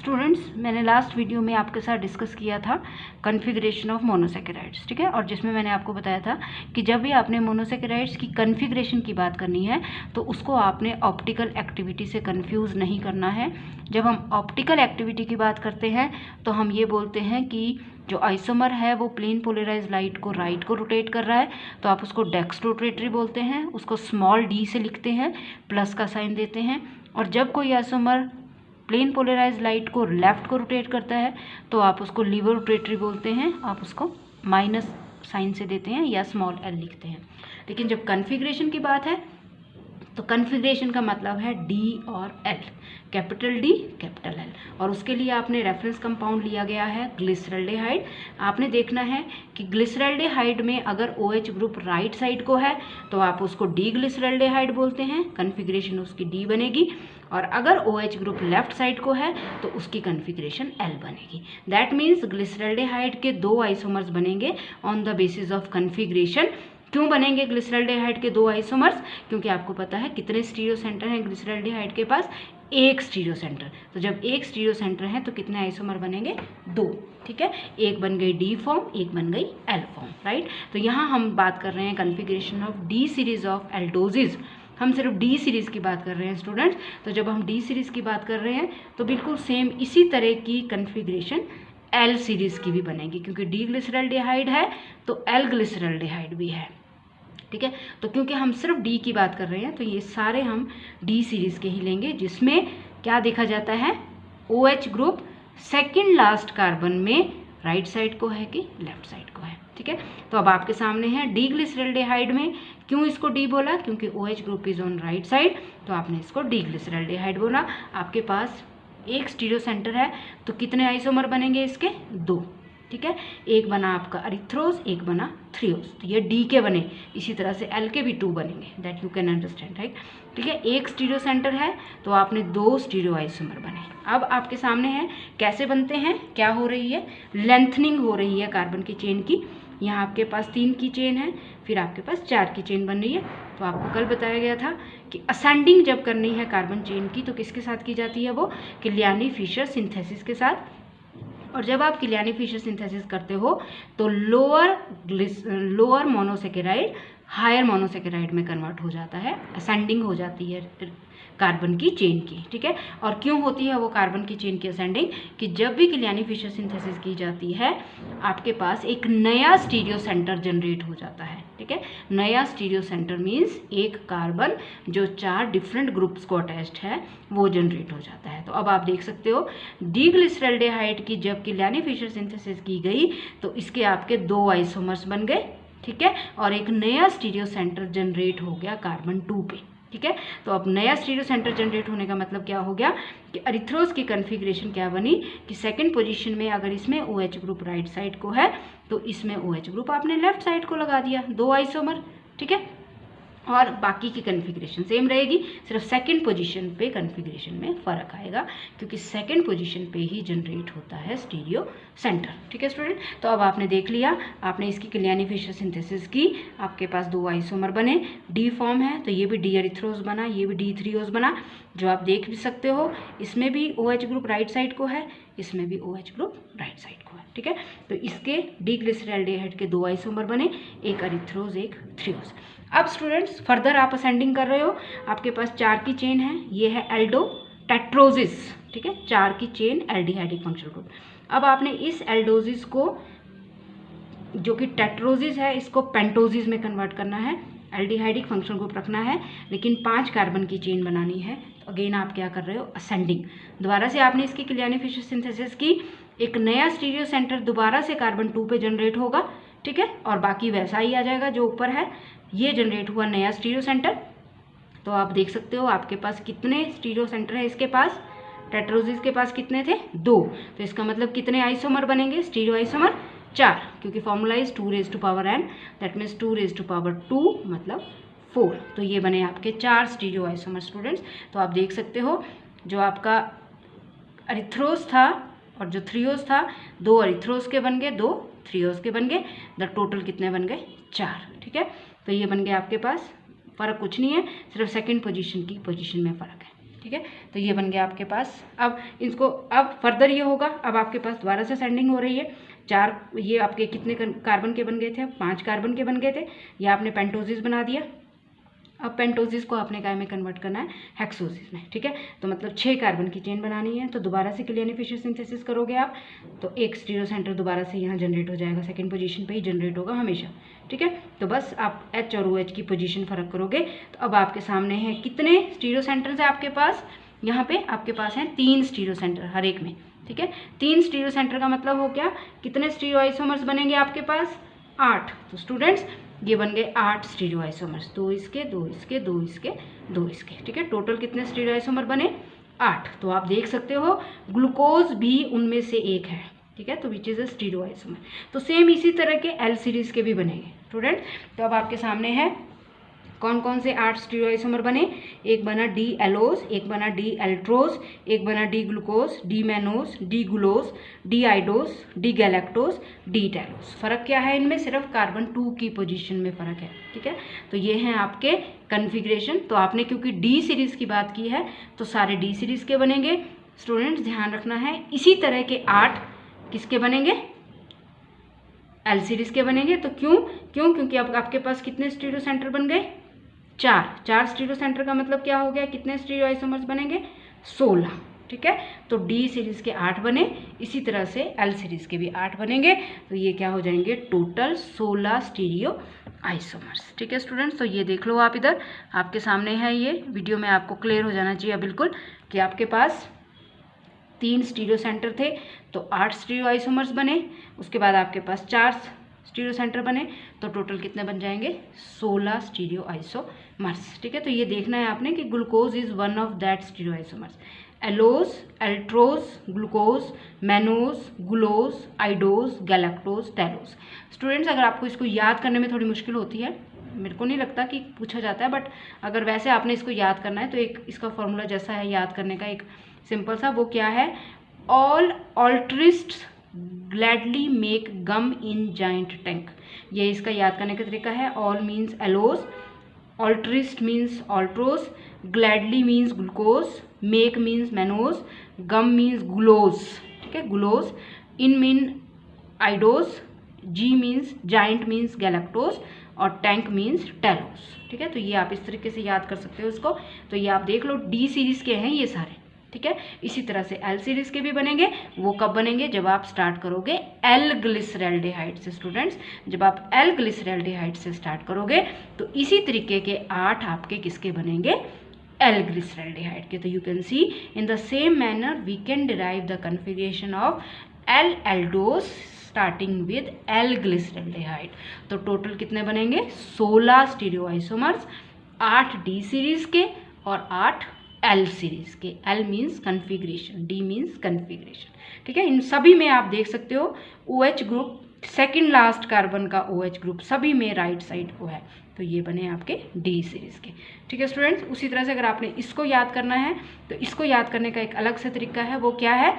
Students, मैंने last video में आपके साथ डिस्कस किया था कॉन्फ़िगरेशन ऑफ मोनोसैकेराइड्स, ठीक है। और जिसमें मैंने आपको बताया था कि जब भी आपने मोनोसैकेराइड्स की कॉन्फ़िगरेशन की बात करनी है तो उसको आपने ऑप्टिकल एक्टिविटी से कंफ्यूज नहीं करना है। जब हम ऑप्टिकल एक्टिविटी की बात करते हैं तो हम ये बोलते हैं कि जो आइसोमर है वो प्लेन पोलराइज लाइट को राइट को रोटेट कर रहा है, तो आप उसको डेक्स्ट्रोरोटेटरी बोलते हैं। उसको स्मॉल डी से लिखते हैं, प्लस का साइन देते हैं। और जब कोई आइसोमर प्लेन पोलराइज लाइट को लेफ्ट को रोटेट करता है तो आप उसको लीवर रोटेटरी बोलते हैं, आप उसको माइनस साइन से देते हैं या स्मॉल एल लिखते हैं। लेकिन जब कॉन्फ़िगरेशन की बात है तो कॉन्फ़िगरेशन का मतलब है डी और L, capital D capital L. और उसके लिए आपने रेफरेंस कंपाउंड लिया गया है ग्लिसरल्डेहाइड। आपने देखना है कि ग्लिसरल्डेहाइड में अगर OH ग्रुप राइट साइड को है तो आप उसको डी ग्लिसरल्डेहाइड बोलते हैं, कॉन्फ़िगरेशन उसकी डी बनेगी। और अगर OH ग्रुप लेफ्ट साइड को है तो उसकी कॉन्फ़िगरेशन एल बनेगी। दैट मीन्स ग्लिसरल्डेहाइड के दो आइसोमर्स बनेंगे on the basis of configuration. क्यों बनेंगे ग्लिसरल्डेहाइड के दो आइसोमर्स? क्योंकि आपको पता है कितने स्टीरियो सेंटर हैं ग्लिसरल्डेहाइड के पास, एक स्टीरियो सेंटर। तो जब एक स्टीरियो सेंटर है तो कितने आइसोमर बनेंगे? दो, ठीक है। एक बन गई डी फॉर्म, एक बन गई एल फॉर्म, राइट। तो यहाँ हम बात कर रहे हैं configuration of D series of aldoses. हम सिर्फ डी सीरीज़ की बात कर रहे हैं स्टूडेंट्स। तो जब हम डी सीरीज़ की बात कर रहे हैं तो बिल्कुल सेम इसी तरह की कॉन्फ़िगरेशन एल सीरीज़ की भी बनेगी, क्योंकि डी ग्लिसरल्डेहाइड है तो एल ग्लिसरल्डेहाइड भी है, ठीक है। तो क्योंकि हम सिर्फ डी की बात कर रहे हैं तो ये सारे हम डी सीरीज़ के ही लेंगे, जिसमें क्या देखा जाता है, OH group second last carbon में राइट साइड को है कि लेफ्ट साइड को है, ठीक है। तो अब आपके सामने है डी ग्लिसरल्डेहाइड में क्यों इसको डी बोला? क्योंकि OH group is on right side, तो आपने इसको डी ग्लिसरल्डेहाइड बोला। आपके पास एक स्टीरियो सेंटर है तो कितने आइसोमर बनेंगे इसके? दो, ठीक है। एक बना आपका अरिथ्रोज, एक बना थ्रियोज, तो ये डी के बने। इसी तरह से एल के भी 2 बनेंगे, that you can understand, right, ठीक है। एक स्टीरियो सेंटर है तो आपने दो स्टीरियो आइसोमर बने। अब आपके सामने है कैसे बनते हैं, क्या हो रही है, लेंथनिंग हो रही है कार्बन की चेन की। यहाँ आपके पास 3 की चेन है, फिर आपके पास 4 की चेन बन रही है। तो आपको कल बताया गया था कि असेंडिंग जब करनी है कार्बन चेन की तो किसके साथ की जाती है? वो किलियानी फिशर सिंथेसिस के साथ। और जब आप किलियानी फिशर सिंथेसिस करते हो तो लोअर मोनोसैकेराइड हायर मोनोसैकेराइड में कन्वर्ट हो जाता है, असेंडिंग हो जाती है कार्बन की चेन की, ठीक है। और क्यों होती है वो कार्बन की चेन की असेंडिंग? कि जब भी किलियानी फिशर सिंथेसिस की जाती है आपके पास एक नया स्टीरियो सेंटर जनरेट हो जाता है, ठीक है। नया स्टीरियो सेंटर मीन्स एक कार्बन जो 4 डिफरेंट ग्रुप्स को अटैच्ड है वो जनरेट हो जाता है। तो अब आप देख सकते हो डी ग्लिसरल्डेहाइड की जब किलियानी फिशर सिंथेसिस की गई तो इसके आपके 2 आइसोमर्स बन गए, ठीक है। और एक नया स्टीरियो सेंटर जनरेट हो गया कार्बन 2 पे, ठीक है। तो अब नया स्टीरियो सेंटर जनरेट होने का मतलब क्या हो गया कि अरिथ्रोज की कॉन्फ़िगरेशन क्या बनी कि सेकंड पोजीशन में अगर इसमें OH ग्रुप राइट साइड को है तो इसमें OH ग्रुप आपने लेफ्ट साइड को लगा दिया, 2 आइसोमर, ठीक है। और बाकी की कॉन्फ़िगरेशन सेम रहेगी, सिर्फ सेकंड पोजीशन पे कॉन्फ़िगरेशन में फ़र्क आएगा, क्योंकि सेकंड पोजीशन पे ही जनरेट होता है स्टीरियो सेंटर, ठीक है स्टूडेंट। तो अब आपने देख लिया, आपने इसकी किलियानी फिशर सिंथेसिस की, आपके पास 2 आइसोमर बने, डी फॉर्म है तो ये भी डी अरिथ्रोज बना, ये भी डी थ्रियोज बना। जो आप देख भी सकते हो इसमें भी OH ग्रुप राइट साइड को है, इसमें भी OH ग्रुप राइट साइड को है, ठीक है। तो इसके डी ग्लिसरल्डेहाइड के 2 आइसोमर बने, एक अरिथ्रोज एक थ्रियोज। अब स्टूडेंट्स फर्दर आप असेंडिंग कर रहे हो, आपके पास 4 की चेन है, ये है एल्डो टेट्रोजिस, ठीक है, 4 की चेन एल्डिहाइडिक फंक्शनल ग्रुप। अब आपने इस एल्डोजिस को जो कि टेट्रोजिस है इसको पेंटोजिस में कन्वर्ट करना है, एल्डिहाइडिक फंक्शनल ग्रुप रखना है, लेकिन 5 कार्बन की चेन बनानी है। तो अगेन आप क्या कर रहे हो, असेंडिंग। दोबारा से आपने इसकी किलियानी फिशर सिंथेसिस की, एक नया स्टीरियो सेंटर दोबारा से कार्बन 2 पे जनरेट होगा, ठीक है। और बाकी वैसा ही आ जाएगा जो ऊपर है, ये जनरेट हुआ नया स्टीरियो सेंटर। तो आप देख सकते हो आपके पास कितने स्टीरियो सेंटर है इसके पास, टेट्रोजिस के पास कितने थे? 2। तो इसका मतलब कितने आइसोमर बनेंगे स्टीरियो आइसोमर? 4, क्योंकि formula is 2 raised to power n, that means 2 raised to power 2 मतलब 4। तो ये बने आपके 4 स्टीरियो आइसोमर स्टूडेंट्स। तो आप देख सकते हो जो आपका अरिथ्रोज था और जो थ्रियोज था, 2 अरिथ्रोज के बन गए, 2 थ्रियोज के बन गए, द टोटल कितने बन गए? 4, ठीक है। तो ये बन गए आपके पास, फ़र्क कुछ नहीं है, सिर्फ सेकंड पोजीशन की पोजीशन में फ़र्क है, ठीक है। तो ये बन गया आपके पास। अब इसको अब फर्दर ये होगा, अब आपके पास दोबारा से सेंडिंग हो रही है। 4 ये आपके कितने कार्बन के बन गए थे? 5 कार्बन के बन गए थे। ये आपने पेंटोसिस बना दिया। अब पेंटोसिस को आपने काय में कन्वर्ट करना है? हेक्सोसिस में, ठीक है। तो मतलब 6 कार्बन की चेन बनानी है। तो दोबारा से क्लियरली फिशर सिंथेसिस करोगे आप, तो एक स्टीरियो सेंटर दोबारा से यहाँ जनरेट हो जाएगा, सेकंड पोजीशन पे ही जनरेट होगा हमेशा, ठीक है। तो बस आप H और OH की पोजीशन फर्क करोगे। तो अब आपके सामने है कितने स्टीरियो सेंटर्स है आपके पास? यहाँ पे आपके पास हैं 3 स्टीरियो सेंटर हर एक में, ठीक है। 3 स्टीरियो सेंटर का मतलब हो गया कितने स्टीरियो आइसोमर्स बनेंगे आपके पास? 8। तो स्टूडेंट्स ये बन गए 8 स्टीरियो आइसोमर्स, 2 इसके 2 इसके 2 इसके 2 इसके, ठीक है। टोटल कितने स्टीरियो आइसोमर बने? 8। तो आप देख सकते हो ग्लूकोज भी उनमें से एक है, ठीक है। तो which is a stereo isomer. तो सेम इसी तरह के एल सीरीज के भी बनेंगे स्टूडेंट। तो अब आपके सामने है कौन कौन से 8 स्टीरियो आइसोमर बने? एक बना डी एलोज, एक बना डी एल्ट्रोज, एक बना D glucose, D mannose, D gulose, D idose, D galactose, D talose. फर्क क्या है इनमें? सिर्फ कार्बन 2 की पोजीशन में फर्क है, ठीक है। तो ये हैं आपके कन्फिग्रेशन। तो आपने क्योंकि डी सीरीज की बात की है तो सारे डी सीरीज के बनेंगे स्टूडेंट्स, ध्यान रखना है। इसी तरह के 8 किसके बनेंगे? एल सीरीज के बनेंगे। तो क्यों? क्योंकि अब आपके पास कितने स्टीरियो सेंटर बन गए? 4 स्टीरियो सेंटर का मतलब क्या हो गया? कितने स्टीरियो आइसोमर्स बनेंगे? 16, ठीक है। तो डी सीरीज के 8 बने, इसी तरह से एल सीरीज के भी 8 बनेंगे। तो ये क्या हो जाएंगे? टोटल 16 स्टीरियो आइसोमर्स, ठीक है स्टूडेंट्स। तो ये देख लो आप, इधर आपके सामने है, ये वीडियो में आपको क्लियर हो जाना चाहिए बिल्कुल कि आपके पास 3 स्टीरियो सेंटर थे तो 8 स्टीरियो आइसोमर्स बने। उसके बाद आपके पास 4 स्टीरियो सेंटर बने, तो टोटल कितने बन जाएंगे? 16 स्टीरियो आइसोमर्स, ठीक है। तो ये देखना है आपने कि glucose is one of that stereoisomers. Allose, altrose, glucose, mannose, gulose, idose, galactose, talose. Students अगर आपको इसको याद करने में थोड़ी मुश्किल होती है, मेरे को नहीं लगता कि पूछा जाता है, बट अगर वैसे आपने इसको याद करना है तो एक इसका फॉर्मूला जैसा है याद करने का, एक सिंपल सा, वो क्या है? All altruists gladly make gum in giant tank. ये इसका याद करने का तरीका है। All means allose, altruist means altrose, gladly means glucose, make means mannose, gum means gulose, ठीक है, gulose, in mean idose, G means giant means galactose और टैंक मीन्स टैलोज, ठीक है। तो ये आप इस तरीके से याद कर सकते हो इसको। तो ये आप देख लो डी सीरीज के हैं ये सारे, ठीक है। इसी तरह से एल सीरीज के भी बनेंगे। वो कब बनेंगे? जब आप स्टार्ट करोगे एल ग्लिसरैल्डिहाइड से स्टूडेंट्स। जब आप एल ग्लिसरैल्डिहाइड से स्टार्ट करोगे तो इसी तरीके के 8 आपके किसके बनेंगे? एल ग्लिसरैल्डिहाइड के। तो you can see in the same manner we can derive the configuration of L aldose starting with L glyceraldehyde. तो टोटल कितने बनेंगे? 16 स्टीरियो आइसोमर्स, 8 डी सीरीज के और 8 एल सीरीज के। L means configuration, D means configuration, ठीक है। इन सभी में आप देख सकते हो OH group, second last carbon का OH ग्रुप सभी में राइट साइड को है। तो ये बने आपके डी सीरीज के, ठीक है स्टूडेंट्स। उसी तरह से अगर आपने इसको याद करना है तो इसको याद करने का एक अलग से तरीका है। वो क्या है?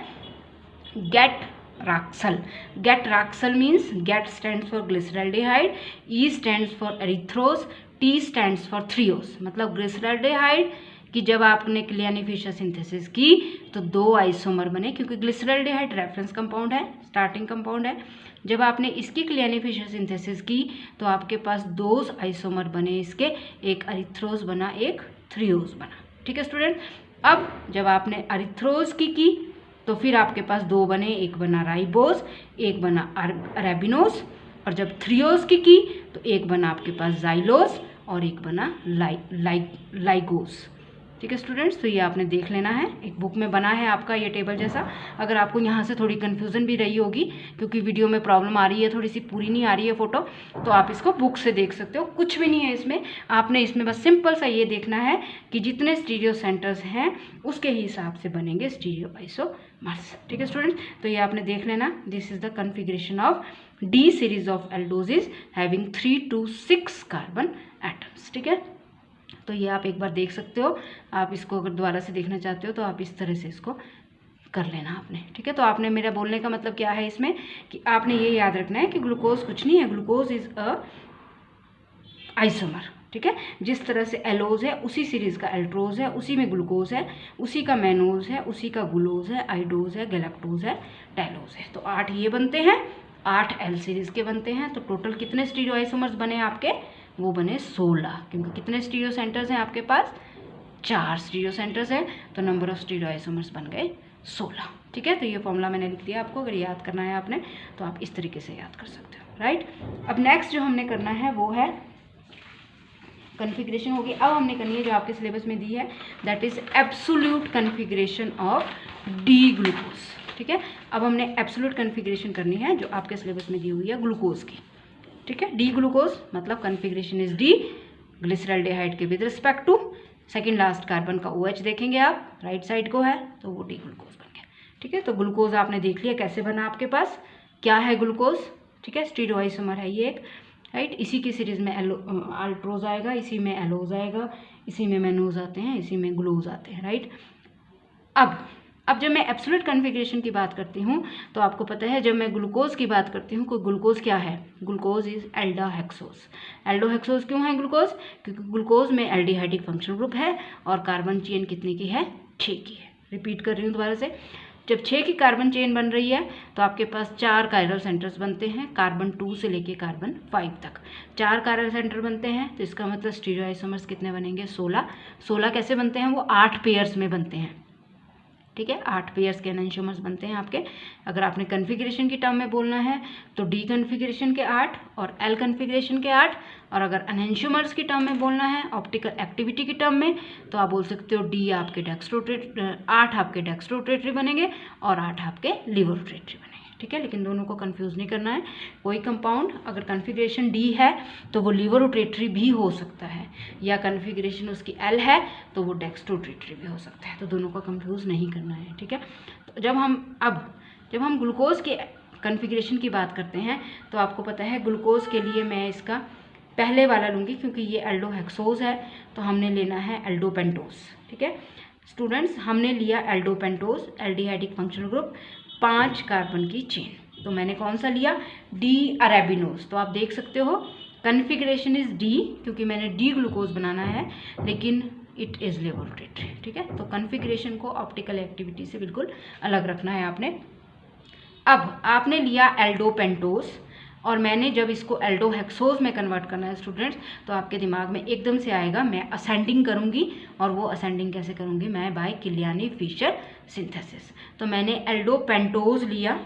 Get rascal. Get rascal means get stands for glyceraldehyde, E stands for erythrose, T stands for threose. मतलब ग्लिसरैल्डिहाइड कि जब आपने क्लियरली फिशर सिंथेसिस की तो 2 आइसोमर बने, क्योंकि ग्लिसरैल्डिहाइड रेफरेंस कंपाउंड है, स्टार्टिंग कंपाउंड है। जब आपने इसकी क्लियरली फिशर सिंथेसिस की तो आपके पास 2 आइसोमर बने इसके, एक अरिथ्रोज बना, एक थ्रियोज बना, ठीक है स्टूडेंट। अब जब आपने अरिथ्रोज की तो फिर आपके पास 2 बने, एक बना राइबोज, एक बना अरेबिनोज। और जब थ्रियोज की तो एक बना आपके पास जाइलोज और एक बना लाइगोज, ठीक है स्टूडेंट्स। तो ये आपने देख लेना है, एक बुक में बना है आपका ये टेबल जैसा। अगर आपको यहाँ से थोड़ी कन्फ्यूज़न भी रही होगी क्योंकि वीडियो में प्रॉब्लम आ रही है, थोड़ी सी पूरी नहीं आ रही है फोटो, तो आप इसको बुक से देख सकते हो। कुछ भी नहीं है इसमें, आपने इसमें बस सिंपल सा ये देखना है कि जितने स्टीरियो सेंटर्स हैं उसके ही हिसाब से बनेंगे स्टीरियो आइसोमर्स, ठीक है स्टूडेंट्स। तो ये आपने देख लेना, this is the configuration of D series of aldoses having 3 to 6 carbon atoms, ठीक है। तो ये आप एक बार देख सकते हो। आप इसको अगर दोबारा से देखना चाहते हो तो आप इस तरह से इसको कर लेना आपने, ठीक है। तो आपने, मेरा बोलने का मतलब क्या है इसमें कि आपने ये याद रखना है कि ग्लूकोज कुछ नहीं है, ग्लूकोज इज अ आइसोमर, ठीक है। जिस तरह से एलोज है उसी सीरीज़ का एल्ट्रोज है, उसी में ग्लूकोज है, उसी का मैनोज है, उसी का गुलोज है, आइडोज है, गैलेक्टोज है, टैलोज है। तो 8 ये बनते हैं, 8 एल सीरीज़ के बनते हैं। तो टोटल कितने स्टीरियोआइसोमर्स बने आपके? वो बने 16, क्योंकि कितने स्टीरियो सेंटर्स हैं आपके पास? 4 स्टीरियो सेंटर्स हैं, तो नंबर ऑफ स्टीरियोआइसोमर्स बन गए 16। ठीक है, तो ये फॉर्मूला मैंने लिख दिया आपको। अगर याद करना है आपने तो आप इस तरीके से याद कर सकते हो, राइट। अब नेक्स्ट जो हमने करना है वो है कन्फिग्रेशन होगी। अब हमने करनी है जो आपके सिलेबस में दी है, that is absolute configuration of D glucose. ठीक है, अब हमने एब्सोल्यूट कन्फिग्रेशन करनी है जो आपके सिलेबस में दी हुई है ग्लूकोज की। ठीक है, डी ग्लूकोज मतलब कन्फिग्रेशन इज डी, ग्लिसरॉल्डिहाइड के with respect to second last carbon का OH देखेंगे आप, राइट साइड को है, तो वो डी ग्लूकोज बन गया। ठीक है, तो ग्लूकोज आपने देख लिया कैसे बना आपके पास, क्या है ग्लूकोज। ठीक है, स्टीरियोआइसोमर है ये एक, राइट। इसी की सीरीज में अल्ट्रोज आएगा, इसी में एलोज आएगा, इसी में मैनोज आते हैं, इसी में ग्लूकोज आते हैं, राइट। अब जब मैं एब्सोल्यूट कन्फिग्रेशन की बात करती हूँ तो आपको पता है जब मैं ग्लूकोज की बात करती हूँ, कोई ग्लूकोज क्या है? Glucose is aldohexose. एल्डोहेक्सोज क्यों है ग्लूकोज? क्योंकि ग्लूकोज में एल्डिहाइडिक फंक्शनल ग्रुप है और कार्बन चेन कितने की है? 6 की है। रिपीट कर रही हूँ दोबारा से, जब 6 की कार्बन चेन बन रही है तो आपके पास 4 कायरल सेंटर्स बनते हैं, कार्बन 2 से लेके कार्बन 5 तक 4 कायरल सेंटर बनते हैं। तो इसका मतलब स्टीरियोआइसोमर्स कितने बनेंगे? 16। 16 कैसे बनते हैं? वो 8 पेयर्स में बनते हैं। ठीक है, 8 पेयर्स के एनेंशियोमर्स बनते हैं आपके। अगर आपने कन्फिग्रेशन की टर्म में बोलना है तो डी कन्फिग्रेशन के 8 और एल कन्फिग्रेशन के 8, और अगर एनेंशियोमर्स की टर्म में बोलना है ऑप्टिकल एक्टिविटी की टर्म में तो आप बोल सकते हो डी आपके 8 आपके डेक्स्ट्रोरोटेटरी बनेंगे और 8 आपके लिवोरोटेटरी बनेंगे। ठीक है, लेकिन दोनों को कंफ्यूज नहीं करना है। कोई कंपाउंड अगर कन्फिग्रेशन डी है तो वो लिवोरोटेटरी भी हो सकता है, या कन्फिग्रेशन उसकी एल है तो वो डेक्स्ट्रोरोटेटरी भी हो सकता है, तो दोनों को कंफ्यूज नहीं करना है। ठीक है, तो जब हम ग्लूकोज के कन्फिग्रेशन की बात करते हैं तो आपको पता है ग्लूकोज के लिए मैं इसका पहले वाला लूँगी क्योंकि ये एल्डोहेक्सोज है, तो हमने लेना है एल्डोपेंटोज। ठीक है स्टूडेंट्स, हमने लिया एल्डोपेंटोज, एल्डिहाइडिक फंक्शनल ग्रुप, 5 कार्बन की चेन। तो मैंने कौन सा लिया? D arabinose. तो आप देख सकते हो कन्फिग्रेशन इज डी, क्योंकि मैंने डी ग्लूकोज बनाना है, लेकिन इट इज़ लिवोरोटेटरी। ठीक है, तो कन्फिग्रेशन को ऑप्टिकल एक्टिविटी से बिल्कुल अलग रखना है आपने। अब आपने लिया एल्डोपेंटोज और मैंने जब इसको एल्डोहेक्सोज में कन्वर्ट करना है स्टूडेंट्स, तो आपके दिमाग में एकदम से आएगा मैं असेंडिंग करूंगी, और वो असेंडिंग कैसे करूंगी? मैं बाय किलियानी फिशर सिंथेसिस। तो मैंने एल्डोपेंटोज लिया,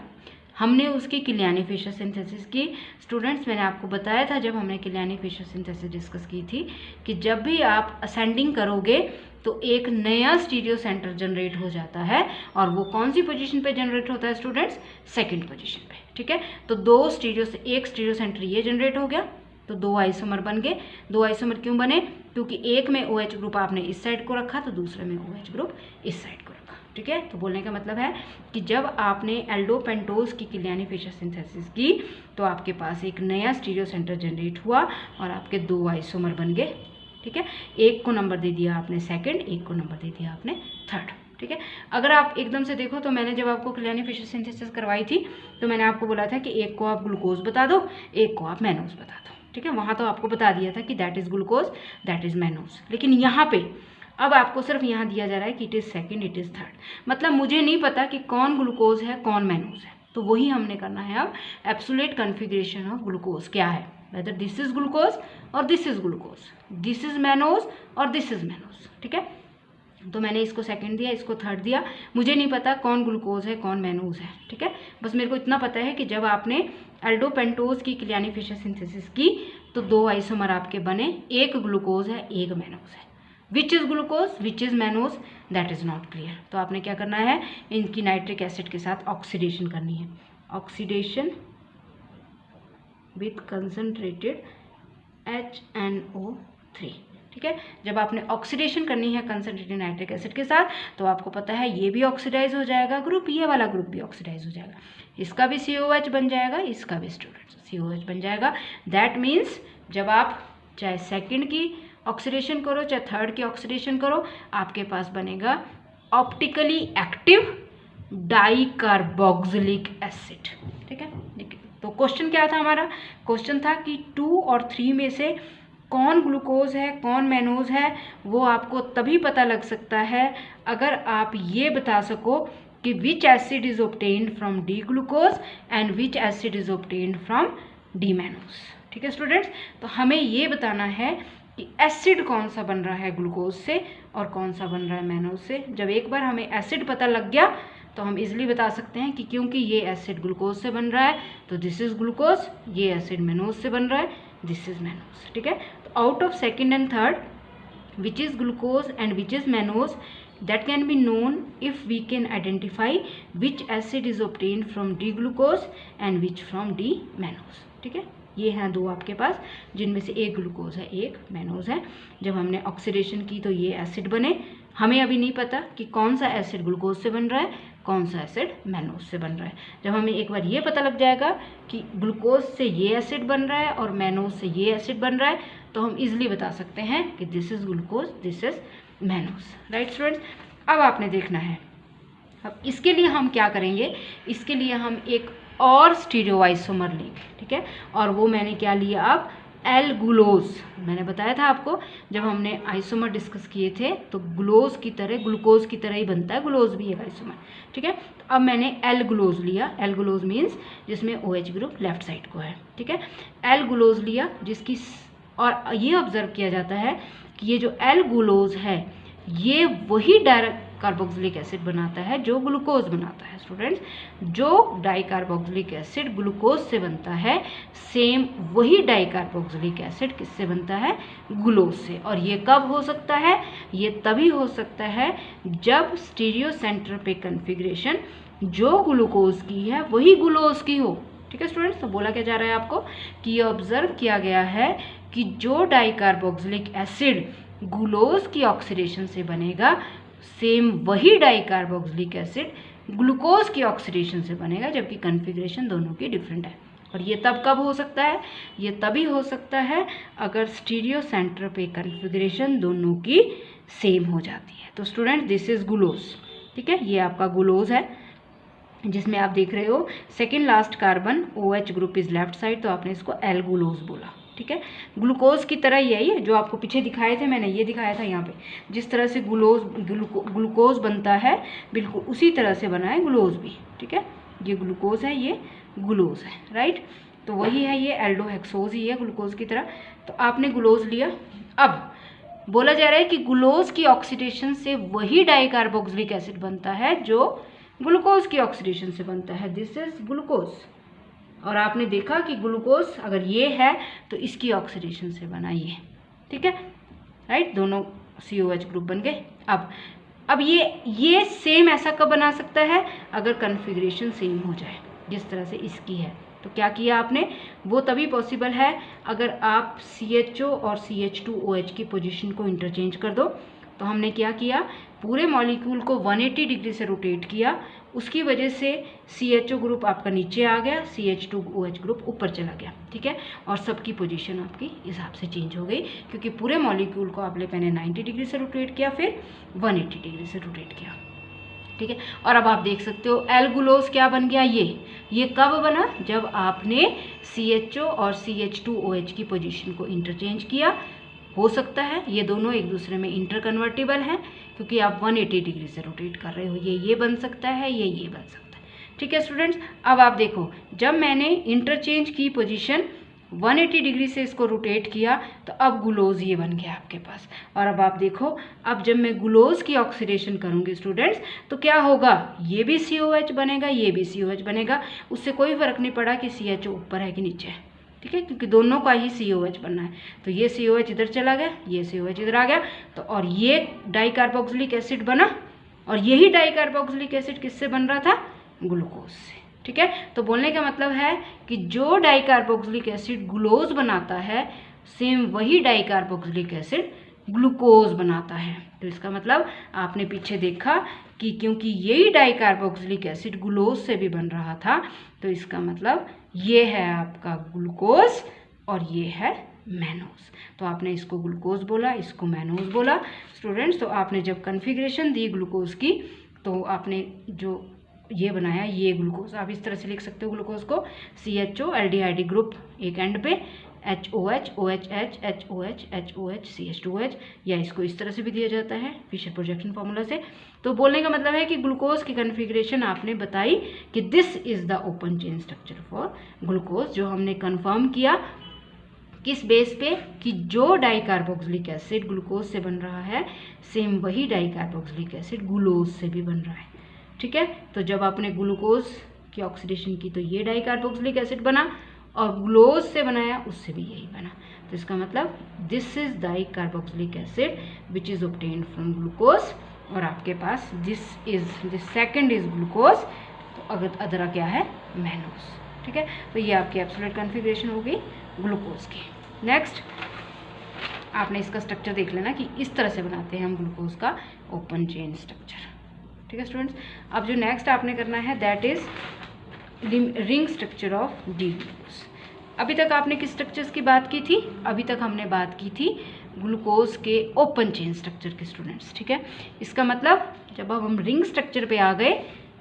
हमने उसकी किलियानी फिशर सिंथेसिस की। स्टूडेंट्स, मैंने आपको बताया था जब हमने किलियानी फिशर सिंथेसिस डिस्कस की थी कि जब भी आप असेंडिंग करोगे तो एक नया स्टीरियो सेंटर जनरेट हो जाता है, और वो कौन सी पोजीशन पे जनरेट होता है स्टूडेंट्स? सेकंड पोजीशन पे। ठीक है, तो एक स्टीरियो सेंटर ये जनरेट हो गया, तो 2 आइसोमर बन गए। 2 आइसोमर क्यों बने? क्योंकि एक में OH ग्रुप आपने इस साइड को रखा तो दूसरे में OH ग्रुप इस साइड को रखा। ठीक है, तो बोलने का मतलब है कि जब आपने एल्डोपेंटोज की किलियानी फिशर सिंथेसिस की तो आपके पास एक नया स्टीरियो सेंटर जनरेट हुआ और आपके 2 आइसोमर बन गए। ठीक है, एक को नंबर दे दिया आपने सेकंड, एक को नंबर दे दिया आपने थर्ड। ठीक है, अगर आप एकदम से देखो तो मैंने जब आपको किलियानी फिशर सिंथेसिस करवाई थी तो मैंने आपको बोला था कि एक को आप ग्लूकोज बता दो, एक को आप मैनोज बता दो। ठीक है, वहाँ तो आपको बता दिया था कि that is glucose, that is mannose, लेकिन यहाँ पे अब आपको सिर्फ यहाँ दिया जा रहा है कि it is second, it is third. मतलब मुझे नहीं पता कि कौन ग्लूकोज है कौन मैनोज है, तो वही हमने करना है अब। एब्सोल्यूट कन्फिग्रेशन ऑफ ग्लूकोज क्या है? वेदर दिस इज ग्लूकोज और this is glucose, this is mannose और दिस इज मैनोज। ठीक है, तो मैंने इसको सेकंड दिया, इसको थर्ड दिया, मुझे नहीं पता कौन ग्लूकोज है कौन मैनोज है। ठीक है, बस मेरे को इतना पता है कि जब आपने एल्डोपेंटोज की किलियानी फिशर सिंथेसिस की तो 2 आइसोमर आपके बने, एक ग्लूकोज है एक मैनोज है। Which is glucose which is mannose that is not clear. तो आपने क्या करना है, इनकी नाइट्रिक एसिड के साथ ऑक्सीडेशन करनी है, ऑक्सीडेशन विथ कंसनट्रेटेड HNO3। ठीक है, जब आपने ऑक्सीडेशन करनी है कंसनट्रेटेड नाइट्रिक एसिड के साथ तो आपको पता है ये भी ऑक्सीडाइज हो जाएगा ग्रुप, ये वाला ग्रुप भी ऑक्सीडाइज हो जाएगा, इसका भी COH बन जाएगा, इसका भी स्टूडेंट्स COH बन जाएगा। दैट मीन्स जब आप चाहे सेकंड की ऑक्सीडेशन करो चाहे थर्ड की ऑक्सीडेशन करो, आपके पास बनेगा ऑप्टिकली एक्टिव डाइकार्बोक्सिलिक एसिड। ठीक है, तो क्वेश्चन क्या था हमारा? क्वेश्चन था कि 2 और 3 में से कौन ग्लूकोज है कौन मैनोज है वो आपको तभी पता लग सकता है अगर आप ये बता सको कि विच acid is obtained from D glucose and which acid is obtained from D mannose. ठीक है स्टूडेंट्स, तो हमें ये बताना है कि एसिड कौन सा बन रहा है ग्लूकोज से और कौन सा बन रहा है मैनोज से। जब एक बार हमें एसिड पता लग गया तो हम इजीली बता सकते हैं कि क्योंकि ये एसिड ग्लूकोज से बन रहा है तो दिस इज ग्लूकोज, ये एसिड मैनोज से बन रहा है दिस इज मैनोज। ठीक है, तो out of second and third which is glucose and which is mannose that can be known if we can identify which acid is obtained from D glucose and which from D mannose। ठीक है, ये हैं दो आपके पास जिनमें से एक glucose है एक मैनोज है। जब हमने ऑक्सीडेशन की तो ये एसिड बने। हमें अभी नहीं पता कि कौन सा एसिड ग्लूकोज से बन रहा है कौन सा एसिड मैनोज से बन रहा है। जब हमें एक बार ये पता लग जाएगा कि ग्लूकोज से ये एसिड बन रहा है और मैनोज से ये एसिड बन रहा है तो हम इजिली बता सकते हैं कि this is glucose this is mannose. Right students, अब आपने देखना है अब इसके लिए हम क्या करेंगे, इसके लिए हम एक और स्टीरियोआइसोमर लेंगे। ठीक है, और वो मैंने क्या लिया अब एल ग्लूकोज। मैंने बताया था आपको जब हमने आइसोमर डिस्कस किए थे तो ग्लूकोज की तरह ग्लूकोज की तरह ही बनता है, ग्लूकोज भी एक आइसोमर। ठीक है, तो अब मैंने एल ग्लूकोज लिया। एल ग्लूकोज मीन्स जिसमें OH ग्रुप लेफ्ट साइड को है। ठीक है, एल ग्लूकोज लिया जिसकी, और ये ऑब्जर्व किया जाता है कि ये जो एल ग्लूकोज है ये वही डायरेक्ट कार्बोक्सिलिक एसिड बनाता है जो ग्लूकोज बनाता है। स्टूडेंट्स, जो डाइकार्बोक्सिलिक एसिड ग्लूकोज से बनता है सेम वही डाइकार्बोक्सिलिक एसिड किससे बनता है, ग्लूकोज से। और ये कब हो सकता है, ये तभी हो सकता है जब स्टीरियो सेंटर पे कन्फिग्रेशन जो ग्लूकोज की है वही ग्लूकोज की हो। ठीक है स्टूडेंट्स, तो बोला क्या जा रहा है आपको कि ये ऑब्जर्व किया गया है कि जो डाइकार्बोक्सिलिक एसिड ग्लूकोज की ऑक्सीडेशन से बनेगा सेम वही डाइकार्बोक्सिलिक एसिड ग्लूकोज की ऑक्सीडेशन से बनेगा, जबकि कन्फिग्रेशन दोनों की डिफरेंट है। और ये तब कब हो सकता है, ये तभी हो सकता है अगर स्टीरियो सेंटर पे कन्फिग्रेशन दोनों की सेम हो जाती है। तो स्टूडेंट दिस इज ग्लूकोज। ठीक है, ये आपका ग्लूकोज है जिसमें आप देख रहे हो second last carbon OH group is left side, तो आपने इसको एल ग्लूकोज बोला। ठीक है, ग्लूकोज की तरह यही है जो आपको पीछे दिखाए थे, मैंने ये दिखाया था यहाँ पे, जिस तरह से ग्लूकोज बनता है बिल्कुल उसी तरह से बना है ग्लूकोज भी। ठीक है, ये ग्लूकोज है ये ग्लूकोज है। राइट, तो वही है ये एल्डोहेक्सोज ही है ग्लूकोज की तरह। तो आपने ग्लूकोज लिया। अब बोला जा रहा है कि ग्लूकोज की ऑक्सीडेशन से वही डाइकार्बोक्सिलिक एसिड बनता है जो ग्लूकोज की ऑक्सीडेशन से बनता है, दिस इज ग्लूकोज। और आपने देखा कि ग्लूकोज अगर ये है तो इसकी ऑक्सीडेशन से बना ये। ठीक है, राइट, दोनों COH ग्रुप बन गए। अब ये सेम ऐसा कब बना सकता है, अगर कन्फिग्रेशन सेम हो जाए जिस तरह से इसकी है। तो क्या किया आपने, वो तभी पॉसिबल है अगर आप CHO और CH2OH की पोजीशन को इंटरचेंज कर दो। तो हमने क्या किया, पूरे मॉलिक्यूल को 180 डिग्री से रोटेट किया, उसकी वजह से CHO ग्रुप आपका नीचे आ गया, CH2OH ग्रुप ऊपर चला गया। ठीक है, और सबकी पोजीशन आपकी हिसाब से चेंज हो गई क्योंकि पूरे मॉलिक्यूल को आपने पहले 90 डिग्री से रोटेट किया फिर 180 डिग्री से रोटेट किया। ठीक है, और अब आप देख सकते हो एल ग्लूकोज क्या बन गया, ये कब बना, जब आपने CHO और CH2OH की पोजीशन को इंटरचेंज किया। हो सकता है ये दोनों एक दूसरे में इंटरकन्वर्टिबल हैं क्योंकि आप 180 डिग्री से रोटेट कर रहे हो, ये बन सकता है ये बन सकता है। ठीक है स्टूडेंट्स, अब आप देखो जब मैंने इंटरचेंज की पोजीशन 180 डिग्री से इसको रोटेट किया तो अब ग्लूकोज ये बन गया आपके पास। और अब आप देखो, अब जब मैं ग्लूकोज की ऑक्सीडेशन करूँगी स्टूडेंट्स तो क्या होगा, ये भी COH बनेगा ये भी COH बनेगा, उससे कोई फ़र्क नहीं पड़ा कि CHO ऊपर है कि नीचे है। ठीक है, क्योंकि दोनों का ही COH बनना है। तो ये COH इधर चला गया, ये COH इधर आ गया, तो और ये डाइकार्बोक्सिलिक एसिड बना, और यही डाइकार्बोक्सिलिक एसिड किससे बन रहा था, ग्लूकोज से। ठीक है, तो बोलने का मतलब है कि जो डाइकार्बोक्सिलिक एसिड ग्लूकोज बनाता है सेम वही डाइकार्बोक्सिलिक एसिड ग्लूकोज बनाता है। तो इसका मतलब आपने पीछे देखा कि क्योंकि यही डाइकार्बोक्सिलिक एसिड ग्लूकोज से भी बन रहा था तो इसका मतलब ये है आपका ग्लूकोज और ये है मैनोज। तो आपने इसको ग्लूकोज बोला, इसको मैनोज बोला। स्टूडेंट्स, तो आपने जब कन्फिग्रेशन दी ग्लूकोज की तो आपने जो ये बनाया ये ग्लूकोज, आप इस तरह से लिख सकते हो ग्लूकोज को, CHO एल्डिहाइड ग्रुप एक एंड पे, HOH OHH HOH HOH CH2OH, या इसको इस तरह से भी दिया जाता है फिशर प्रोजेक्शन फार्मूला से। तो बोलने का मतलब है कि ग्लूकोज की कन्फिग्रेशन आपने बताई कि this is the open chain structure for glucose, जो हमने कंफर्म किया किस बेस पे कि जो डाइकार्बोक्सिलिक एसिड ग्लूकोज से बन रहा है सेम वही डाइकार्बोक्सिलिक एसिड ग्लूकोज से भी बन रहा है। ठीक है, तो जब आपने ग्लूकोज की ऑक्सीडेशन की तो ये डाइकार्बोक्सिलिक एसिड बना, और ग्लूकोज से बनाया उससे भी यही बना। तो इसका मतलब this is dicarboxylic acid which is obtained from glucose, और आपके पास दिस सेकंड इज ग्लूकोज, तो अदरा क्या है, मैनोज। ठीक है, तो ये आपकी एब्सोल्यूट कॉन्फ़िगरेशन होगी ग्लूकोज की। नेक्स्ट आपने इसका स्ट्रक्चर देख लेना कि इस तरह से बनाते हैं हम ग्लूकोज का ओपन चेन स्ट्रक्चर। ठीक है स्टूडेंट्स, अब जो नेक्स्ट आपने करना है that is ring structure of D glucose. अभी तक आपने किस स्ट्रक्चर्स की बात की थी, अभी तक हमने बात की थी ग्लूकोज के ओपन चेन स्ट्रक्चर के स्टूडेंट्स। ठीक है, इसका मतलब जब अब हम रिंग स्ट्रक्चर पे आ गए,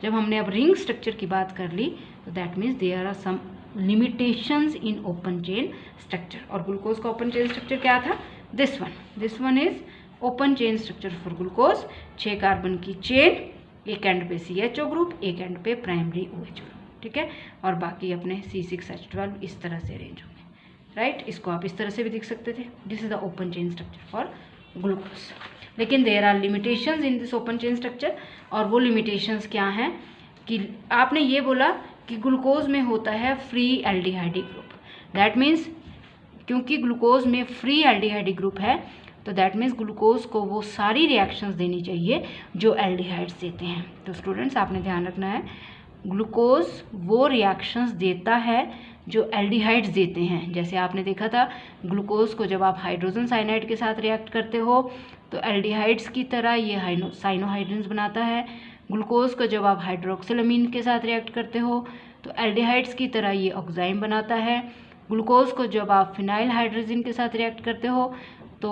जब हमने अब रिंग स्ट्रक्चर की बात कर ली, तो that means there are some limitations in open chain structure. और ग्लूकोज का ओपन चेन स्ट्रक्चर क्या था, this one is open chain structure for glucose. 6 carbon की चेन, एक एंड पे CHO ग्रुप, एक एंड पे प्राइमरी OH ग्रुप। ठीक है, और बाकी अपने C6H12 इस तरह से अरेंज होंगे। राइट, इसको आप इस तरह से भी देख सकते थे, this is the open chain structure for glucose. लेकिन there are limitations in this open chain structure, और वो लिमिटेशंस क्या हैं कि आपने ये बोला कि ग्लूकोज में होता है free aldehyde group. That means क्योंकि ग्लूकोज में फ्री एल्डिहाइड ग्रुप है, तो दैट मीन्स ग्लूकोज को वो सारी रिएक्शंस देनी चाहिए जो एल्डिहाइड्स देते हैं। तो स्टूडेंट्स आपने ध्यान रखना है, ग्लूकोज वो रिएक्शंस देता है जो एल्डिहाइड्स देते हैं। जैसे आपने देखा था ग्लूकोज को जब आप हाइड्रोजन साइनाइड के साथ रिएक्ट करते हो तो एल्डिहाइड्स की तरह ये साइनोहाइड्रिन्स बनाता है। ग्लूकोज को जब आप हाइड्रोक्सिलअमीन के साथ रिएक्ट करते हो तो एल्डिहाइड्स की तरह ये ऑक्साइम बनाता है। ग्लूकोज को जब आप फिनाइल हाइड्रोजन के साथ रिएक्ट करते हो तो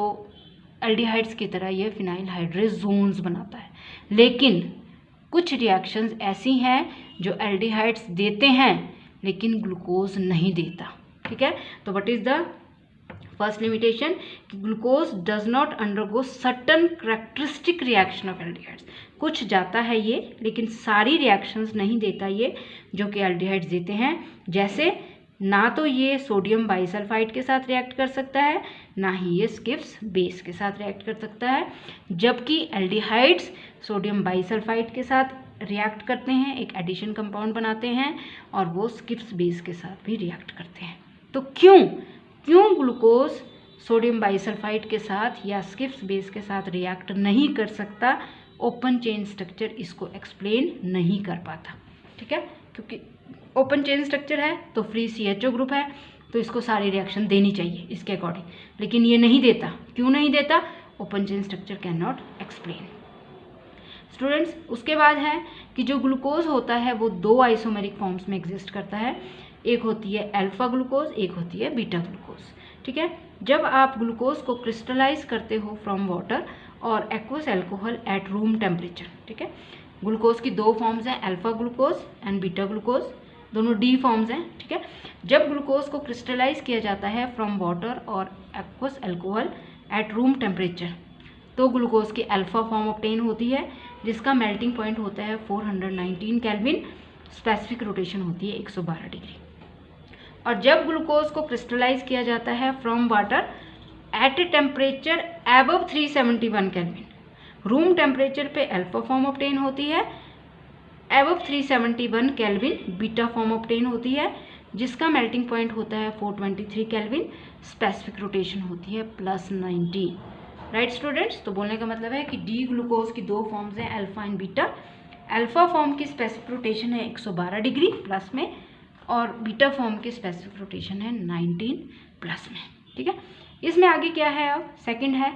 एल्डिहाइड्स की तरह ये फिनाइल हाइड्रोजोन्स बनाता है। लेकिन कुछ रिएक्शंस ऐसी हैं जो एल्डिहाइड्स देते हैं लेकिन ग्लूकोज नहीं देता। ठीक है, तो what is the first limitation कि glucose does not undergo certain characteristic reaction of aldehydes. कुछ जाता है ये लेकिन सारी रिएक्शंस नहीं देता ये जो कि एल्डिहाइड्स देते हैं। जैसे ना तो ये सोडियम बाइसल्फाइड के साथ रिएक्ट कर सकता है, ना ही ये स्किप्स बेस के साथ रिएक्ट कर सकता है, जबकि एल्डिहाइड्स सोडियम बाइसल्फाइड के साथ रिएक्ट करते हैं, एक एडिशन कंपाउंड बनाते हैं, और वो स्किप्स बेस के साथ भी रिएक्ट करते हैं। तो क्यों ग्लूकोज सोडियम बाइसल्फाइड के साथ या स्किप्स बेस के साथ रिएक्ट नहीं कर सकता, ओपन चेन स्ट्रक्चर इसको एक्सप्लेन नहीं कर पाता। ठीक है, क्योंकि ओपन चेन स्ट्रक्चर है तो फ्री CHO ग्रुप है, तो इसको सारी रिएक्शन देनी चाहिए इसके अकॉर्डिंग, लेकिन ये नहीं देता। क्यों नहीं देता, open chain structure can not explain. Students उसके बाद है कि जो ग्लूकोज होता है वो 2 आइसोमेरिक फॉर्म्स में एग्जिस्ट करता है, एक होती है अल्फा ग्लूकोज, एक होती है बीटा ग्लूकोज। ठीक है, जब आप ग्लूकोज को क्रिस्टलाइज करते हो फ्रॉम वाटर और aqueous alcohol at room temperature, ठीक है, ग्लूकोज की 2 फॉर्म्स हैं, alpha glucose and beta glucose, दोनों D फॉर्म्स हैं। ठीक है, जब ग्लूकोज को क्रिस्टलाइज किया जाता है फ्रॉम वाटर और aqueous alcohol at room temperature, तो ग्लूकोज की अल्फा फॉर्म ऑब्टेन होती है जिसका मेल्टिंग पॉइंट होता है 419 केल्विन, स्पेसिफिक रोटेशन होती है 112 डिग्री। और जब ग्लूकोज को क्रिस्टलाइज किया जाता है from water at a temperature above 371 kelvin, room temperature पे अल्फा फॉर्म ऑब्टेन होती है, above 371 kelvin beta form obtain होती है जिसका मेल्टिंग पॉइंट होता है 423 केल्विन, स्पेसिफिक रोटेशन होती है +19। राइट स्टूडेंट्स, तो बोलने का मतलब है कि डी ग्लूकोज की 2 फॉर्म्स हैं, alpha and beta. Alpha form की स्पेसिफिक रोटेशन है 112 डिग्री प्लस में, और बीटा फॉर्म की स्पेसिफिक रोटेशन है 19 प्लस में। ठीक है, इसमें आगे क्या है, अब सेकंड है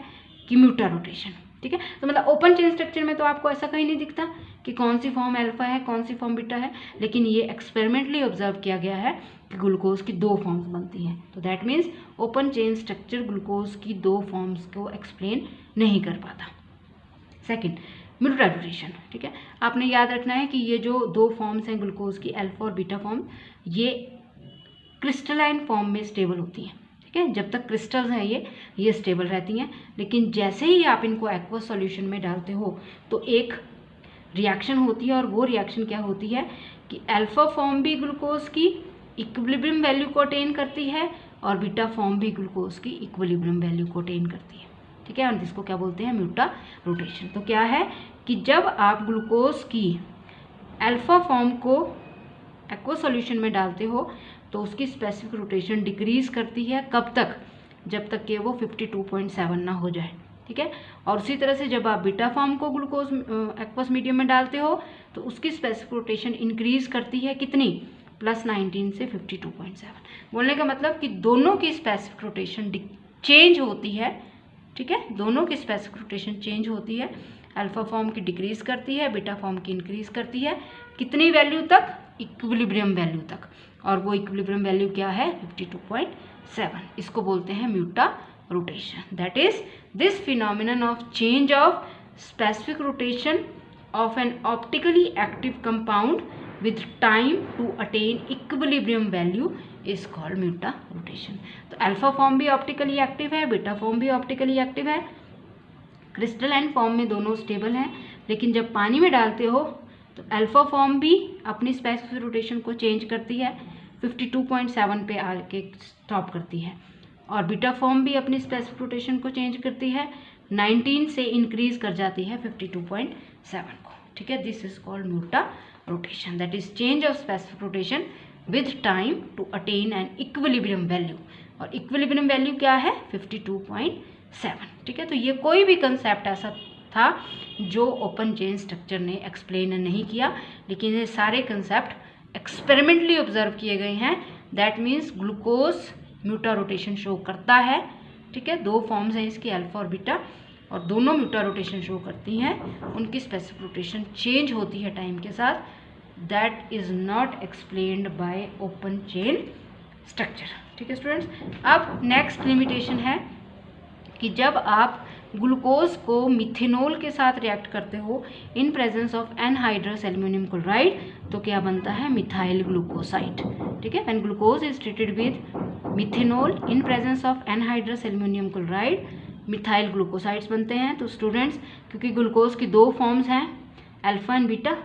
कि म्यूटा रोटेशन। ठीक है, तो मतलब ओपन चेन स्ट्रक्चर में तो आपको ऐसा कहीं नहीं दिखता कि कौन सी फॉर्म अल्फा है कौन सी फॉर्म बीटा है, लेकिन ये एक्सपेरिमेंटली ऑब्जर्व किया गया है कि ग्लूकोज की 2 फॉर्म्स बनती हैं। तो that means open chain structure glucose की 2 फॉर्म्स को एक्सप्लेन नहीं कर पाता। Second, mutarotation. ठीक है, आपने याद रखना है कि ये जो 2 फॉर्म्स हैं ग्लूकोज की, अल्फा और बीटा फॉर्म, ये क्रिस्टलाइन फॉर्म में स्टेबल होती हैं। ठीक है। जब तक क्रिस्टल्स हैं ये स्टेबल रहती हैं, लेकिन जैसे ही आप इनको एक्वस सॉल्यूशन में डालते हो तो एक रिएक्शन होती है, और वो रिएक्शन क्या होती है कि अल्फा फॉर्म भी ग्लूकोज की इक्विलिब्रियम वैल्यू को अटेन करती है और बीटा फॉर्म भी ग्लूकोज की इक्विलिब्रियम वैल्यू को अटेन करती है, ठीक है। और जिसको क्या बोलते हैं, म्यूटा रोटेशन। तो क्या है कि जब आप ग्लूकोज की अल्फा फॉर्म को एक्वस सॉल्यूशन में डालते हो तो उसकी स्पेसिफिक रोटेशन डिक्रीज करती है, कब तक, जब तक कि वो 52.7 ना हो जाए, ठीक है। और उसी तरह से जब आप बीटा फॉर्म को ग्लूकोज एक्वस मीडियम में डालते हो तो उसकी स्पेसिफिक रोटेशन इंक्रीज करती है, कितनी, +19 से 52.7। बोलने का मतलब कि दोनों की स्पेसिफिक रोटेशन चेंज होती है, ठीक है, दोनों की स्पेसिफिक रोटेशन चेंज होती है। अल्फा फॉर्म की डिक्रीज करती है, बीटा फॉर्म की इंक्रीज करती है, कितनी वैल्यू तक, इक्विलिब्रियम वैल्यू तक, और वो इक्विलिब्रियम वैल्यू क्या है, 52.7। इसको बोलते हैं mutarotation. That is this phenomenon of change of specific rotation of an optically active compound with time to attain equilibrium value is called mutarotation. तो अल्फा फॉर्म भी ऑप्टिकली एक्टिव है, beta form भी optically active है, crystalline form में दोनों stable हैं, लेकिन जब पानी में डालते हो तो अल्फा फॉर्म भी अपनी स्पेसिफिक रोटेशन को चेंज करती है, 52.7 पे आके स्टॉप करती है, और बीटा फॉर्म भी अपनी स्पेसिफिक रोटेशन को चेंज करती है, 19 से इंक्रीज कर जाती है 52.7 को, ठीक है। This is called mutarotation, that is change of specific rotation with time to attain an equilibrium value, और इक्विलिब्रियम वैल्यू क्या है, 52.7, ठीक है। तो ये कोई भी कंसेप्ट ऐसा था जो ओपन चेन स्ट्रक्चर ने एक्सप्लेन नहीं किया, लेकिन ये सारे कंसेप्ट एक्सपेरिमेंटली ऑब्जर्व किए गए हैं। That means glucose mutarotation show करता है, ठीक है। दो फॉर्म्स हैं इसकी, अल्फा और बीटा, और दोनों म्यूटा रोटेशन शो करती हैं, उनकी स्पेसिफिक रोटेशन चेंज होती है टाइम के साथ। That is not explained bye open chain structure, ठीक है स्टूडेंट्स। अब नेक्स्ट लिमिटेशन है कि जब आप ग्लूकोज को मिथेनॉल के साथ रिएक्ट करते हो in presence of anhydrous aluminium chloride, तो क्या बनता है, मिथाइल ग्लूकोसाइड, ठीक है। When glucose is treated with methanol in presence of anhydrous aluminium chloride, methyl glucosides बनते हैं। तो स्टूडेंट्स, क्योंकि ग्लूकोज की दो फॉर्म्स हैं, अल्फा एंड बीटा,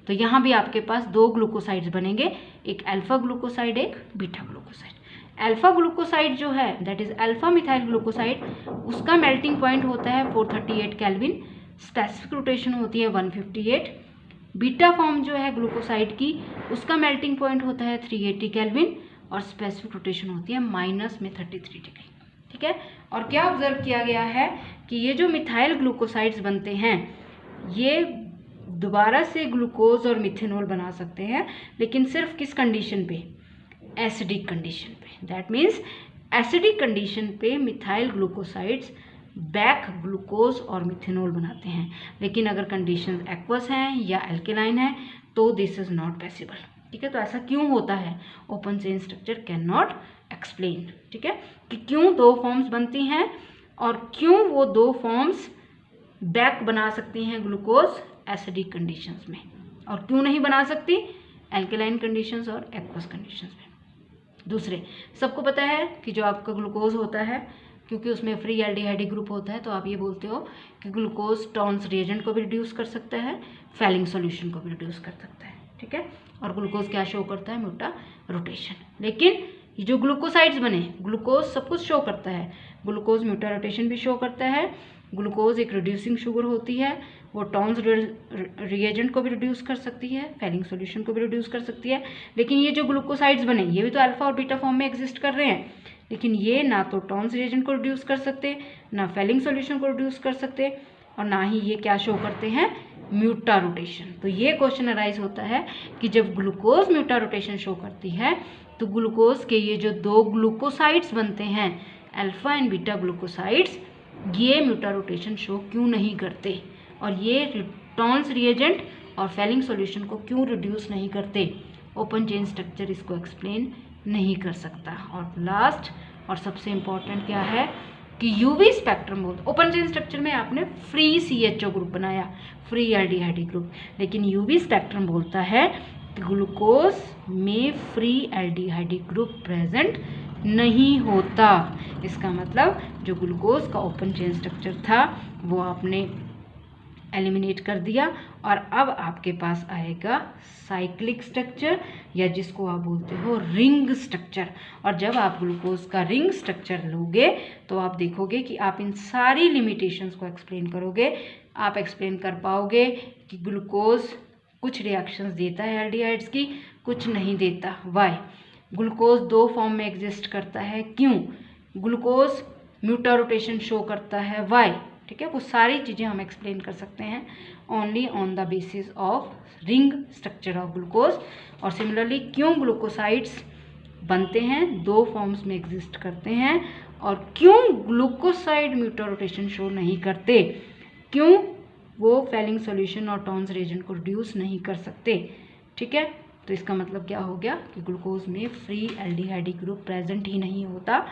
तो यहाँ भी आपके पास दो ग्लूकोसाइड्स बनेंगे, एक अल्फा ग्लूकोसाइड, एक बीटा ग्लूकोसाइड। अल्फा ग्लूकोसाइड जो है, that is alpha methyl glucoside, उसका मेल्टिंग पॉइंट होता है 438 केल्विन, स्पेसिफिक रोटेशन होती है 158। बीटा फॉर्म जो है ग्लूकोसाइड की, उसका मेल्टिंग पॉइंट होता है 380 केल्विन, और स्पेसिफिक रोटेशन होती है -33 डिग्री, ठीक है। और क्या ऑब्जर्व किया गया है कि ये जो मिथाइल ग्लूकोसाइड्स बनते हैं, ये दोबारा से ग्लूकोज और मिथेनॉल बना सकते हैं, लेकिन सिर्फ किस कंडीशन पे, एसिडिक कंडीशन पे। दैट मीन्स एसिडिक कंडीशन पे मिथाइल ग्लूकोसाइड्स बैक ग्लूकोज और मिथेनॉल बनाते हैं, लेकिन अगर कंडीशन एक्वस हैं या एल्केलाइन है तो दिस इज नॉट पॉसिबल, ठीक है। तो ऐसा क्यों होता है, open chain structure can not explain, ठीक है, कि क्यों दो फॉर्म्स बनती हैं और क्यों वो दो फॉर्म्स बैक बना सकती हैं ग्लूकोज एसिडिक कंडीशंस में, और क्यों नहीं बना सकती एल्केलाइन कंडीशंस और एक्वस कंडीशंस में। दूसरे, सबको पता है कि जो आपका ग्लूकोज होता है, क्योंकि उसमें फ्री एल्डिहाइड ग्रुप होता है, तो आप ये बोलते हो कि ग्लूकोज टॉन्स रिएजेंट को भी रिड्यूस कर सकता है, फेलिंग सॉल्यूशन को भी रिड्यूस कर सकता है, ठीक है। और ग्लूकोज क्या शो करता है, म्यूटा रोटेशन। लेकिन ये जो ग्लूकोसाइड्स बने, ग्लूकोज सब कुछ शो करता है, ग्लूकोज म्यूटा रोटेशन भी शो करता है, ग्लूकोज एक रिड्यूसिंग शुगर होती है, वो टॉन्स रिएजेंट को भी रिड्यूस कर सकती है, फेलिंग सॉल्यूशन को भी रिड्यूस कर सकती है। लेकिन ये जो ग्लूकोसाइड्स बने, ये भी तो अल्फा और बीटा फॉर्म में एग्जिस्ट कर रहे हैं, लेकिन ये ना तो टॉन्स रिएजेंट को रिड्यूस कर सकते, ना फेलिंग सॉल्यूशन को रिड्यूस कर सकते, और ना ही ये क्या शो करते हैं, म्यूटा रोटेशन। तो ये क्वेश्चन अराइज होता है कि जब ग्लूकोज म्यूटा रोटेशन शो करती है तो ग्लूकोज के ये जो दो ग्लूकोसाइड्स बनते हैं, अल्फा एंड बीटा ग्लूकोसाइड्स, ये म्यूटा रोटेशन शो क्यों नहीं करते, और ये टॉन्स रिएजेंट और फेलिंग सॉल्यूशन को क्यों रिड्यूस नहीं करते। ओपन चेन स्ट्रक्चर इसको एक्सप्लेन नहीं कर सकता। और लास्ट और सबसे इम्पॉर्टेंट क्या है कि यूवी स्पेक्ट्रम बोलते, ओपन चेन स्ट्रक्चर में आपने फ्री CHO ग्रुप बनाया, फ्री एल्डिहाइड ग्रुप, लेकिन यूवी स्पेक्ट्रम बोलता है कि ग्लूकोज में फ्री एल्डिहाइड ग्रुप प्रेजेंट नहीं होता। इसका मतलब जो ग्लूकोज का ओपन चेन स्ट्रक्चर था वो आपने एलिमिनेट कर दिया और अब आपके पास आएगा साइक्लिक स्ट्रक्चर या जिसको आप बोलते हो रिंग स्ट्रक्चर। और जब आप ग्लूकोज का रिंग स्ट्रक्चर लोगे तो आप देखोगे कि आप इन सारी लिमिटेशंस को एक्सप्लेन करोगे। आप एक्सप्लेन कर पाओगे कि ग्लूकोज कुछ रिएक्शंस देता है एल्डिहाइड्स की, कुछ नहीं देता। वाई? ग्लूकोज 2 फॉर्म में एग्जिस्ट करता है, क्यों? ग्लूकोज म्यूटा रोटेशन शो करता है, वाई? ठीक है, वो सारी चीज़ें हम एक्सप्लेन कर सकते हैं only on the basis of ring structure of glucose. और सिमिलरली क्यों ग्लूकोसाइड्स बनते हैं, 2 फॉर्म्स में एग्जिस्ट करते हैं, और क्यों ग्लूकोसाइड म्यूटा रोटेशन शो नहीं करते, क्यों वो फेलिंग सॉल्यूशन और टॉन्स रिएजेंट को रिड्यूस नहीं कर सकते। ठीक है, तो इसका मतलब क्या हो गया कि ग्लूकोज में फ्री एल्डिहाइड ग्रुप प्रेजेंट ही नहीं होता।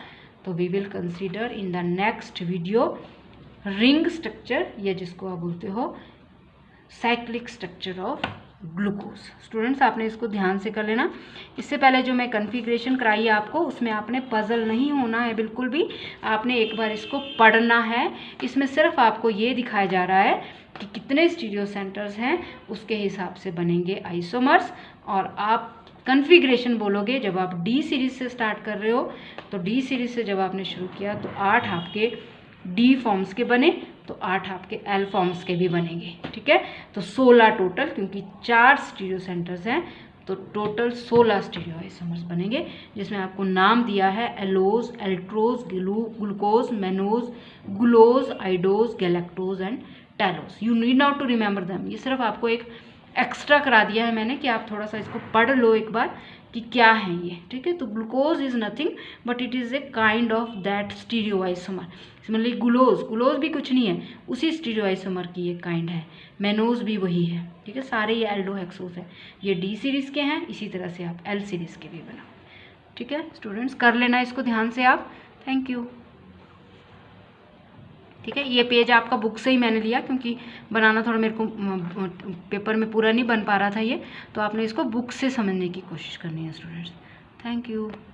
तो we will consider in the next video ring structure या जिसको आप बोलते हो cyclic structure of glucose. Students आपने इसको ध्यान से कर लेना। इससे पहले जो मैं कन्फिग्रेशन कराई आपको उसमें आपने पजल नहीं होना है बिल्कुल भी, आपने एक बार इसको पढ़ना है। इसमें सिर्फ आपको ये दिखाया जा रहा है कि कितने स्टीरियो सेंटर्स हैं, उसके हिसाब से बनेंगे आइसोमर्स। और आप कन्फिग्रेशन बोलोगे जब आप डी सीरीज से स्टार्ट कर रहे हो, तो डी सीरीज से जब आपने शुरू किया तो 8 आपके डी फॉर्म्स के बने, तो 8 आपके एल फॉर्म्स के भी बनेंगे। ठीक है, तो 16 टोटल, क्योंकि 4 स्टीरियो सेंटर्स हैं तो टोटल 16 स्टीरियो आइसोमर्स बनेंगे, जिसमें आपको नाम दिया है allose, altrose, glucose, mannose, glucose, idose, galactose and talose. You need not to remember them. ये सिर्फ आपको एक एक्स्ट्रा करा दिया है मैंने कि आप थोड़ा सा इसको पढ़ लो एक बार कि क्या है ये। ठीक है, तो glucose is nothing but it is a kind of that stereo isomer. Similarly glucose भी कुछ नहीं है, उसी स्टीरियो आइसोमर की एक काइंड है। मेनोज भी वही है। ठीक है, सारे ये एल्डोहेक्सोज है, ये डी सीरीज़ के हैं, इसी तरह से आप एल सीरीज़ के भी बनाओ। ठीक है स्टूडेंट्स, कर लेना इसको ध्यान से आप। Thank you. ठीक है, ये पेज आपका बुक से ही मैंने लिया क्योंकि बनाना थोड़ा मेरे को पेपर में पूरा नहीं बन पा रहा था ये, तो आपने इसको बुक से समझने की कोशिश करनी है स्टूडेंट्स। Thank you.